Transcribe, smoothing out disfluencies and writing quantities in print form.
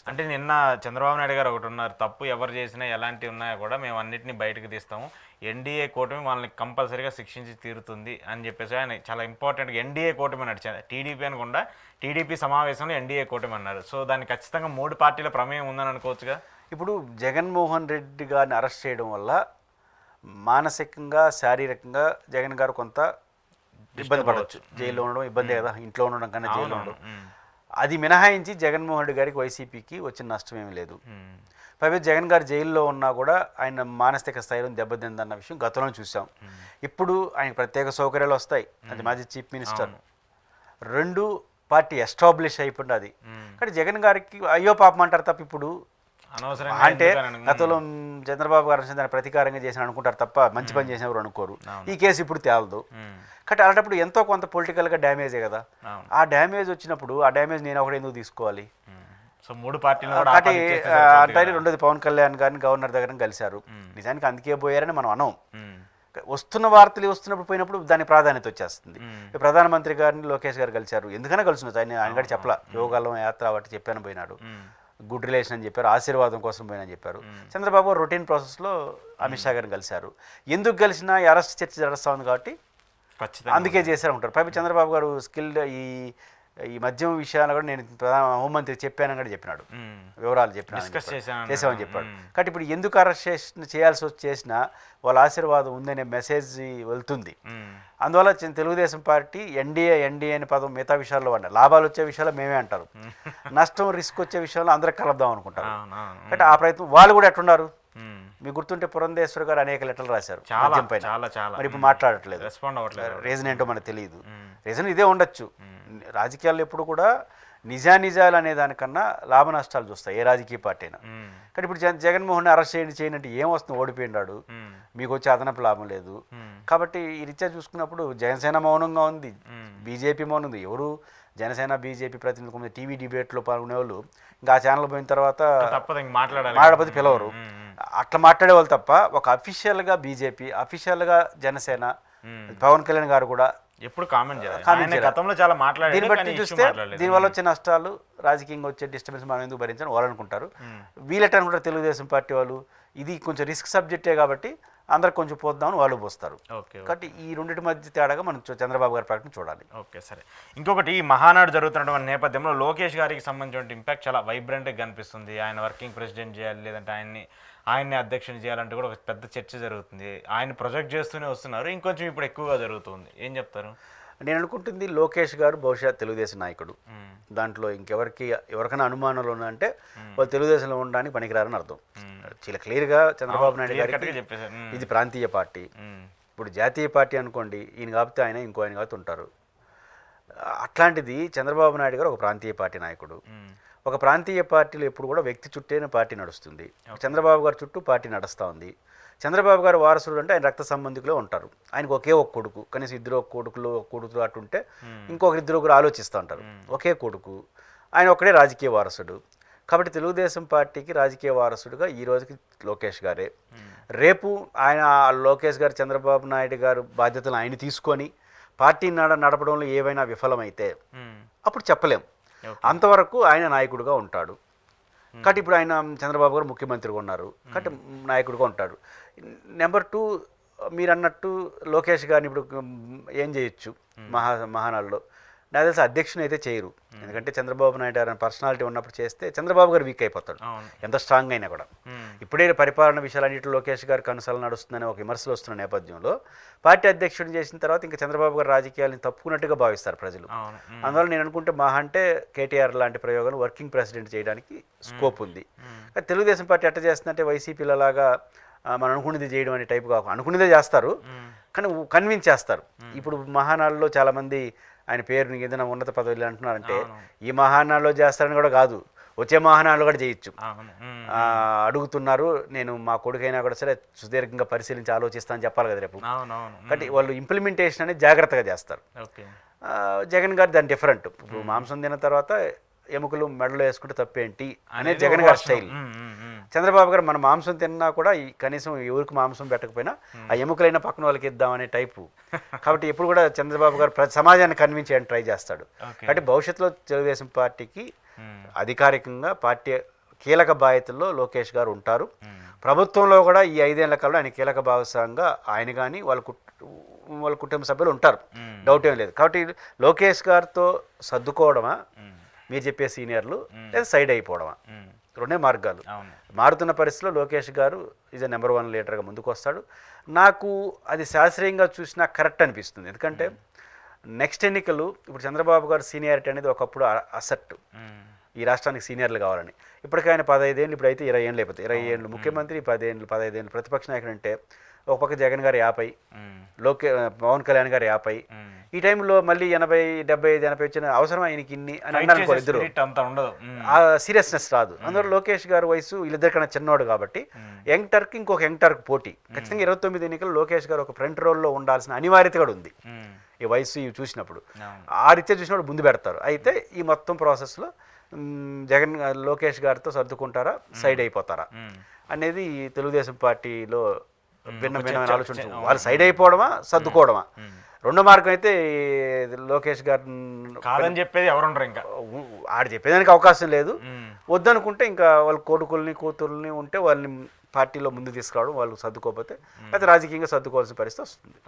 ఖచ్చితంగా. అంటే నిన్న చంద్రబాబు నాయుడు గారు ఒకటి ఉన్నారు, తప్పు ఎవరు చేసినా ఎలాంటివి ఉన్నాయో కూడా మేము అన్నింటినీ బయటకు తీస్తాము, ఎన్డీఏ కూటమి వాళ్ళని కంపల్సరీగా శిక్షించి తీరుతుంది అని చెప్పేసి ఆయన చాలా ఇంపార్టెంట్గా ఎన్డీఏ కూటమి నడిచారు. టీడీపీ అనకుండా టీడీపీ సమావేశంలో ఎన్డీఏ కూటమి అన్నారు. సో దానికి ఖచ్చితంగా 3 పార్టీల ప్రమేయం ఉందని అనుకోవచ్చుగా. ఇప్పుడు జగన్మోహన్ రెడ్డి గారిని అరెస్ట్ చేయడం వల్ల మానసికంగా శారీరకంగా జగన్ గారు కొంత ఇబ్బంది పడవచ్చు. జైల్లో ఉండడం ఇబ్బందే కదా, ఇంట్లో ఉండడం కన్నా జైల్లో ఉండడం. అది మినహాయించి జగన్మోహన్ రెడ్డి గారికి వైసీపీకి వచ్చిన నష్టం ఏమీ లేదు. పైగా జగన్ గారు జైల్లో ఉన్నా కూడా ఆయన మానసిక స్థైర్యం దెబ్బతిందన్న విషయం గతంలో చూసాం. ఇప్పుడు ఆయనకు ప్రత్యేక సౌకర్యాలు వస్తాయి, అది మాజీ చీఫ్ మినిస్టర్. 2 పార్టీ ఎస్టాబ్లిష్ అయిపోయింది. కానీ జగన్ గారికి అయ్యో పాపం అంటారు తప్ప ఇప్పుడు అంటే గతంలో చంద్రబాబు గారు దాన్ని ప్రతీకారంగా చేసిన అనుకుంటారు తప్ప మంచి పని చేసిన ఎవరు అనుకోరు. ఈ కేసు ఇప్పుడు తేలదు. కాబట్టి అలాంటప్పుడు ఎంతో కొంత పొలిటికల్గా డ్యామేజే కదా. ఆ డ్యామేజ్ వచ్చినప్పుడు ఆ డ్యామేజ్ నేను ఒకటి ఎందుకు తీసుకోవాలి? సో 3 పార్టీలు అంటే రెండోది పవన్ కళ్యాణ్ గారిని గవర్నర్ దగ్గర కలిశారు. నిజానికి అందుకే పోయారని మనం అనం. వస్తున్న వార్తలు వస్తున్నప్పుడు పోయినప్పుడు దాని ప్రాధాన్యత వచ్చేస్తుంది. ప్రధానమంత్రి గారిని లోకేష్ గారు కలిశారు, ఎందుకైనా కలుసున్నారు. ఆయన కూడా చెప్పలా, యోగాలం యాత్ర కాబట్టి చెప్పాను పోయినాడు, గుడ్ రిలేషన్ అని చెప్పారు, ఆశీర్వాదం కోసం పోయినని చెప్పారు. చంద్రబాబు రొటీన్ ప్రాసెస్లో అమిత్ షా గారిని కలిశారు. ఎందుకు కలిసినా అరెస్ట్ చర్చ జరుస్తూ ఉంది కాబట్టి అందుకే చేశారు ఉంటారు. పైపు చంద్రబాబు గారు స్కిల్డ్ ఈ మద్యం విషయాలు కూడా నేను హోంమంత్రి చెప్పానని కూడా చెప్పినాడు, వివరాలు చేసామని చెప్పాడు. కాబట్టి ఇప్పుడు ఎందుకు అరెస్ట్ చేయాల్సి చేసినా వాళ్ళ ఆశీర్వాదం ఉందనే మెసేజ్ వెళ్తుంది. అందువల్ల తెలుగుదేశం పార్టీ ఎన్డీఏ అనే పదం మిగతా విషయాల్లో వాడినారు. లాభాలు వచ్చే విషయాల్లో మేమే అంటారు, నష్టం రిస్క్ వచ్చే విషయాల్లో అందరికి కలద్దాం అనుకుంటారు. కాబట్టి ఆ ప్రయత్నం వాళ్ళు కూడా ఎట్టున్నారు. మీకు గుర్తుంటే పురంధేశ్వర్ గారు అనేక లెటర్లు రాశారు మద్యం పైన. మరి ఇప్పుడు మాట్లాడట్లేదు, రీజన్ ఏంటో మనకు తెలియదు. రీజన్ ఇదే ఉండొచ్చు. రాజకీయాల్లో ఎప్పుడు కూడా నిజాలు అనే దానికన్నా లాభ నష్టాలు చూస్తాయి ఏ రాజకీయ పార్టీ అయినా. కానీ ఇప్పుడు జగన్మోహన్ అరెస్ట్ చేయనంటే ఏం వస్తుంది, ఓడిపోయినాడు, మీకు వచ్చే అదనపు లాభం లేదు. కాబట్టి ఈ రీత్యా చూసుకున్నప్పుడు జనసేన మౌనంగా ఉంది, బీజేపీ మౌనం ఉంది. ఎవరు జనసేన బీజేపీ ప్రతినిధులు టీవీ డిబేట్లో పాల్గొనే వాళ్ళు ఇంకా ఆ ఛానల్ పోయిన తర్వాత మాట్లాడకపోతే పిలవరు. అట్లా మాట్లాడే వాళ్ళు తప్ప ఒక అఫీషియల్గా బీజేపీ, అఫీషియల్గా జనసేన, పవన్ కళ్యాణ్ గారు కూడా ఎప్పుడు కామెంట్ చేయాలి. దీన్ని బట్టి చూస్తే దీనివల్ల వచ్చే నష్టాలు, రాజకీయంగా వచ్చే డిస్టర్బెన్స్ మనం ఎందుకు భరించాలని వాళ్ళు అనుకుంటారు. వీళ్ళట అనుకుంటారు తెలుగుదేశం పార్టీ వాళ్ళు ఇది కొంచెం రిస్క్ సబ్జెక్టే కాబట్టి అందరికి కొంచెం పోద్దామని వాళ్ళు పోస్తారు. కాబట్టి ఈ రెండింటి మధ్య తేడాగా మనం చంద్రబాబు గారి ప్రకటన చూడాలి. ఓకే, సరే. ఇంకొకటి, ఈ మహానాడు జరుగుతున్నటువంటి నేపథ్యంలో లోకేష్ గారికి సంబంధించిన ఇంపాక్ట్ చాలా వైబ్రెంట్గా కనిపిస్తుంది. ఆయన వర్కింగ్ ప్రెసిడెంట్ చేయాలి, లేదంటే ఆయన్ని అధ్యక్షుని చేయాలంటే కూడా ఒక పెద్ద చర్చ జరుగుతుంది. ఆయన ప్రొజెక్ట్ చేస్తూనే వస్తున్నారు, ఇంకొంచెం ఇప్పుడు ఎక్కువగా జరుగుతుంది. ఏం చెప్తారు? నేను అనుకుంటుంది లోకేష్ గారు బహుశా తెలుగుదేశం నాయకుడు, దాంట్లో ఎవరికైనా అనుమానాలు ఉన్నాయంటే వాళ్ళు తెలుగుదేశంలో ఉండడానికి పనికిరారని అర్థం. చాలా క్లియర్గా చంద్రబాబు నాయుడు గారికి ఇది ప్రాంతీయ పార్టీ. ఇప్పుడు జాతీయ పార్టీ అనుకోండి, ఈయన కాకపోతే ఆయన ఇంకో ఆయన కాకపోతే ఉంటారు. అట్లాంటిది చంద్రబాబు నాయుడు గారు ఒక ప్రాంతీయ పార్టీ నాయకుడు. ఒక ప్రాంతీయ పార్టీలో ఎప్పుడు కూడా వ్యక్తి చుట్టేనే పార్టీ నడుస్తుంది. చంద్రబాబు గారి చుట్టూ పార్టీ నడుస్తూ ఉంది. చంద్రబాబు గారు వారసుడు అంటే ఆయన రక్త సంబంధికులే ఉంటారు. ఆయనకు ఒకే ఒక కొడుకు, కనీసం ఇద్దరు కొడుకులు అటుంటే ఇంకొకరు ఆలోచిస్తూ ఉంటారు. ఒకే కొడుకు, ఆయన ఒక్కడే రాజకీయ వారసుడు. కాబట్టి తెలుగుదేశం పార్టీకి రాజకీయ వారసుడుగా ఈ రోజుకి లోకేష్ గారే. రేపు ఆయన లోకేష్ గారు చంద్రబాబు నాయుడు గారు బాధ్యతలు ఆయన తీసుకొని పార్టీ నడపడంలో ఏవైనా విఫలమైతే అప్పుడు చెప్పలేం. అంతవరకు ఆయన నాయకుడిగా ఉంటాడు. కాబట్టి ఇప్పుడు ఆయన చంద్రబాబు గారు ముఖ్యమంత్రిగా ఉన్నారు కాబట్టి నాయకుడిగా ఉంటాడు. నెంబర్ 2, మీరు అన్నట్టు లోకేష్ గారిని ఇప్పుడు ఏం చేయొచ్చు మహానాడులో, నాకు తెలిసి అధ్యక్షుని అయితే చేయరు. ఎందుకంటే చంద్రబాబు నాయుడు గారి పర్సనాలిటీ ఉన్నప్పుడు చేస్తే చంద్రబాబు గారు వీక్ అయిపోతాడు ఎంత స్ట్రాంగ్ అయినా కూడా. ఇప్పుడే పరిపాలన విషయాలన్నింటిలో లోకేష్ గారికి కనుసలు నడుస్తుందనే ఒక విమర్శలు వస్తున్న నేపథ్యంలో పార్టీ అధ్యక్షుడిని చేసిన తర్వాత ఇంకా చంద్రబాబు గారు రాజకీయాలను తప్పుకున్నట్టుగా భావిస్తారు ప్రజలు. అందువల్ల నేను అనుకుంటే అంటే కేటీఆర్ లాంటి ప్రయోగాలు వర్కింగ్ ప్రెసిడెంట్ చేయడానికి స్కోప్ ఉంది. తెలుగుదేశం పార్టీ ఎట్ట చేస్తుందంటే వైసీపీల లాగా మనం అనుకునేది చేయడం అనే టైపు కాకుండా అనుకునేదే చేస్తారు, కానీ కన్విన్స్ చేస్తారు. ఇప్పుడు మహానాడులో చాలామంది ఆయన పేరుని ఏదైనా ఉన్నత పదవులు అంటున్నారంటే ఈ మహానాడులో చేస్తారని కూడా కాదు, వచ్చే మహానాడులో కూడా చేయొచ్చు అడుగుతున్నారు. నేను మా కొడుకైనా కూడా సరే సుదీర్ఘంగా పరిశీలించి ఆలోచిస్తానని చెప్పాలి కదా రేపు. కాబట్టి వాళ్ళు ఇంప్లిమెంటేషన్ అనేది జాగ్రత్తగా చేస్తారు. జగన్ గారు దాని డిఫరెంట్. ఇప్పుడు మాంసం తిన్న తర్వాత ఎముకలు మెడలో వేసుకుంటే తప్పేంటి అనేది జగన్ గారి స్టైల్. చంద్రబాబు గారు మన మాంసం తిన్నా కూడా ఈ కనీసం ఎవరికి మాంసం పెట్టకపోయినా ఆ ఎముకలైనా పక్కన వాళ్ళకి ఇద్దామనే టైపు. కాబట్టి ఎప్పుడు కూడా చంద్రబాబు గారు ప్రతి సమాజాన్ని కన్విన్స్ చేయడానికి ట్రై చేస్తాడు. కాబట్టి భవిష్యత్తులో తెలుగుదేశం పార్టీకి అధికారికంగా పార్టీ కీలక బాధ్యతల్లో లోకేష్ గారు ఉంటారు. ప్రభుత్వంలో కూడా ఈ 5 ఏళ్ల కాలంలో ఆయన కీలక భాగస్వామిగా ఆయన కానీ వాళ్ళ కుటుంబ సభ్యులు ఉంటారు, డౌట్ ఏం లేదు. కాబట్టి లోకేష్ గారితో సర్దుకోవడమా మీరు చెప్పే సీనియర్లు, లేదా సైడ్ అయిపోవడమా, రెండే మార్గాలు. మారుతున్న పరిస్థితిలో లోకేష్ గారు ఈజ్ నెంబర్ 1 లీడర్గా ముందుకు వస్తాడు. నాకు అది శాస్త్రీయంగా చూసినా కరెక్ట్ అనిపిస్తుంది. ఎందుకంటే నెక్స్ట్ ఎన్నికలు ఇప్పుడు చంద్రబాబు గారు సీనియారిటీ అనేది ఒకప్పుడు అసెట్, ఈ రాష్ట్రానికి సీనియర్లు కావాలని. ఇప్పటికైనా 15 ఏళ్ళు, ఇప్పుడైతే 20 ఏళ్ళు అయిపోతాయి. 20 ఏళ్ళు ముఖ్యమంత్రి, 10 ఏళ్ళు 15 ఏళ్ళు ప్రతిపక్ష నాయకుడు అంటే ఒక పక్క జగన్ గారు 50, పవన్ కళ్యాణ్ గారు 50. ఈ టైంలో మళ్ళీ 80, 75, 80 వచ్చిన అవసరం ఆయనకి ఇన్ని అని అన్నారు ఇద్దరు. ఆ సీరియస్నెస్ రాదు. అందులో లోకేష్ గారు వయసు వీళ్ళిద్దరికన్నా చిన్నవాడు కాబట్టి యంగ్ టర్క్ ఇంకొక యంగ్ టర్క్ పోటీ. ఖచ్చితంగా 29 ఎన్నికలు లోకేష్ గారు ఒక ఫ్రంట్ రోల్లో ఉండాల్సిన అనివార్యత కూడా ఉంది. ఈ వయసు ఇవి చూసినప్పుడు ఆ రీత్యా చూసినప్పుడు ముందు పెడతారు. అయితే ఈ మొత్తం ప్రాసెస్లో జగన్ లోకేష్ గారితో సర్దుకుంటారా, సైడ్ అయిపోతారా అనేది తెలుగుదేశం పార్టీలో భిన్నమైన ఆలోచన. వాళ్ళు సైడ్ అయిపోవడమా, సర్దుకోవడమా, రెండో మార్గం అయితే లోకేష్ గారు కాదని చెప్పేది ఎవరుండరు, ఇంకా ఆడ చెప్పేదానికి అవకాశం లేదు. వద్దనుకుంటే ఇంకా వాళ్ళ కొడుకుల్ని కూతుర్ని ఉంటే వాళ్ళని పార్టీలో ముందు తీసుకురావడం, వాళ్ళు సర్దుకోకపోతే అయితే రాజకీయంగా సర్దుకోవాల్సిన పరిస్థితి వస్తుంది.